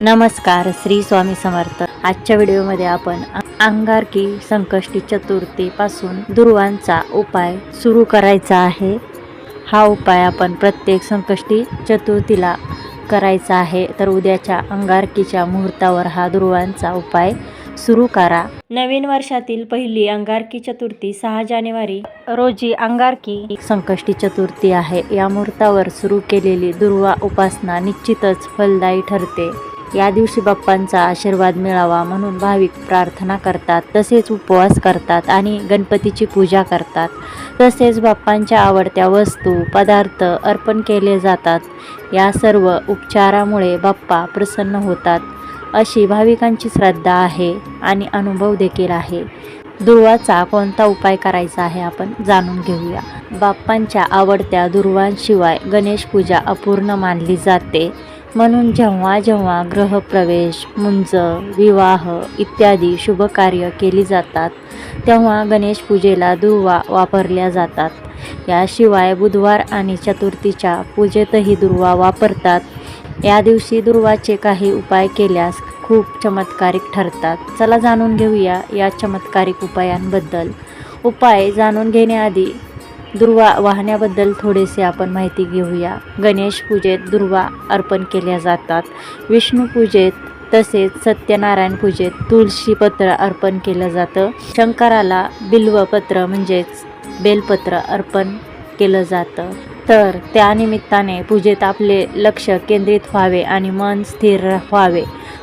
नमस्कार, श्री स्वामी समर्थ। आजच्या व्हिडिओमध्ये आपण अंगारकी संकष्टी चतुर्थीपासून दुर्वांचा उपाय सुरू करायचा आहे। हा उपाय आपण प्रत्येक संकष्टी चतुर्थीला करायचा आहे। तर उद्याच्या अंगारकीच्या मुहूर्तावर हा दुर्वांचा उपाय सुरू करा। नवीन वर्षातील पहिली अंगारकी चतुर्थी 6 जानेवारी रोजी अंगारकी संकष्टी चतुर्थी आहे। या मुहूर्तावर सुरू केलेली दुर्वा उपासना निश्चितच फलदायी ठरते। या दिवशी बाप्पांचा आशीर्वाद मिळावा म्हणून भाविक प्रार्थना करतात, तसेच उपवास करतात आणि गणपतीची पूजा करतात। तसेच बाप्पांच्या आवडत्या वस्तू पदार्थ अर्पण केले जातात। या सर्व उपचारामुळे बाप्पा प्रसन्न होतात अशी भाविकांची श्रद्धा आहे आणि अनुभव देखील आहे। दुर्वाचा कोणता उपाय करायचा आहे आपण जाणून घेऊया। बाप्पांच्या आवडत्या दुर्वांशिवाय गणेश पूजा अपूर्ण मानली जाते, म्हणून जेव्हा जेव्हा गृहप्रवेश, मुंज, विवाह इत्यादी शुभ कार्य केली जातात तेव्हा गणेश पूजेला दुर्वा वापरल्या जातात। याशिवाय बुधवार आणि चतुर्थीच्या पूजेतही दुर्वा वापरतात। या दिवशी दुर्वाचे काही उपाय केल्यास खूप चमत्कारिक ठरतात। चला जाणून घेऊया या चमत्कारिक उपायांबद्दल। उपाय जाणून घेण्याआधी दुर्वा वाहण्याबद्दल थोडेसे आपण माहिती घेऊया। गणेश पूजेत दुर्वा अर्पण केल्या जातात। विष्णू पूजेत तसेच सत्यनारायण पूजेत तुळशीपत्र अर्पण केलं जातं। शंकराला बिल्वपत्र म्हणजेच बेलपत्र अर्पण केलं जातं। तर त्यानिमित्ताने पूजेत आपले लक्ष केंद्रित व्हावे आणि मन स्थिर व्हावे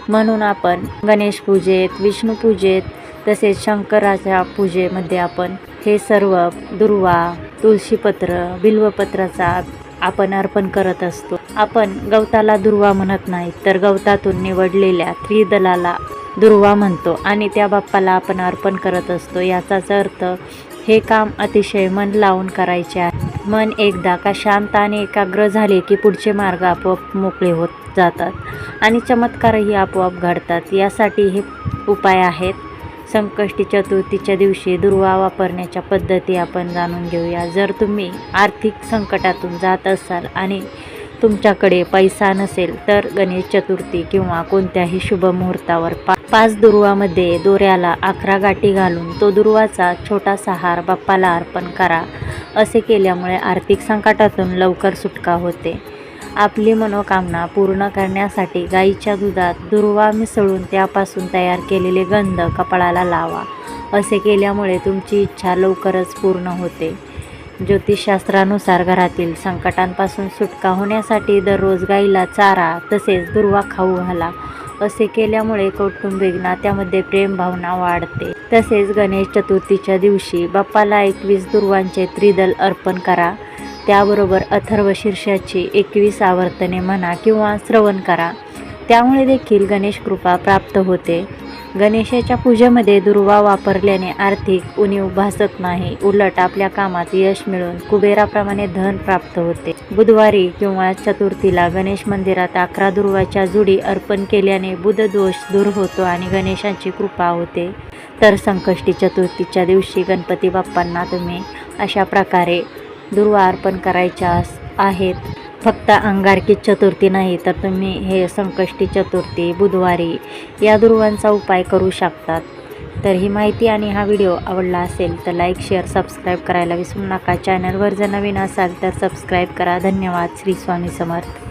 म्हणून आपण गणेश पूजेत, विष्णू पूजेत तसेच शंकराच्या पूजेमध्ये आपण हे सर्व दुर्वा, तुळशीपत्र, बिल्वपत्राचा आपण अर्पण करत असतो। आपण गवताला दुर्वा म्हणत नाही, तर गवतातून निवडलेल्या त्रिदलाला दुर्वा म्हणतो आणि त्या बाप्पाला आपण अर्पण करत असतो। याचाच अर्थ हे काम अतिशय मन लावून करायचे आहे। मन एकदा का शांत आणि एकाग्र झाले की पुढचे मार्ग आपोआप मोकळे होत जातात आणि चमत्कारही आपोआप घडतात। यासाठी हे उपाय आहेत। संकष्टी चतुर्थीच्या दिवशी दुर्वा वापरण्याच्या पद्धती आपण जाणून घेऊया। जर तुम्ही आर्थिक संकटातून जात असाल आणि तुमच्याकडे पैसा नसेल तर गणेश चतुर्थी किंवा कोणत्याही शुभ मुहूर्तावर 5 दुर्वामध्ये दोऱ्याला 11 गाठी घालून तो दुर्वाचा छोटासा हार बाप्पाला अर्पण करा। असे केल्यामुळे आर्थिक संकटातून लवकर सुटका होते। आपली मनोकामना पूर्ण करण्यासाठी गाईच्या दुधात दुर्वा मिसळून त्यापासून तयार केलेले गंध कपाळाला लावा। असे केल्यामुळे तुमची इच्छा लवकरच पूर्ण होते। ज्योतिषशास्त्रानुसार घरातील संकटांपासून सुटका होण्यासाठी दररोज गाईला चारा तसेच दुर्वा खाऊ घाला। असे केल्यामुळे कौटुंबिक नात्यामध्ये प्रेम भावना वाढते। तसेच गणेश चतुर्थीच्या दिवशी बाप्पाला 21 दुर्वांचे त्रिदल अर्पण करा। त्याबरोबर अथर्व शीर्षाची 21 आवर्तने म्हणा किंवा श्रवण करा, त्यामुळे देखील गणेश कृपा प्राप्त होते। गणेशाच्या पूजेमध्ये दुर्वा वापरल्याने आर्थिक उणीव भासत नाही, उलट आपल्या कामात यश मिळून कुबेराप्रमाणे धन प्राप्त होते। बुधवारी किंवा चतुर्थीला गणेश मंदिरात 11 दुर्वाच्या जुडी अर्पण केल्याने बुध दोष दूर होतो आणि गणेशाची कृपा होते। तर संकष्टी चतुर्थीच्या दिवशी गणपती बाप्पांना तुम्ही अशा प्रकारे दुर्वा अर्पण करायच्या आहेत। फक्त अंगारकी चतुर्थी नाही तर तुम्ही हे संकष्टी चतुर्थी, बुधवारी या दुर्वांचा उपाय करू शकतात। तर ही माहिती आणि हा व्हिडिओ आवडला असेल तर लाईक, शेअर, सबस्क्राईब करायला विसरू नका। चॅनलवर जर नवीन असाल तर सबस्क्राईब करा। धन्यवाद। श्री स्वामी समर्थ।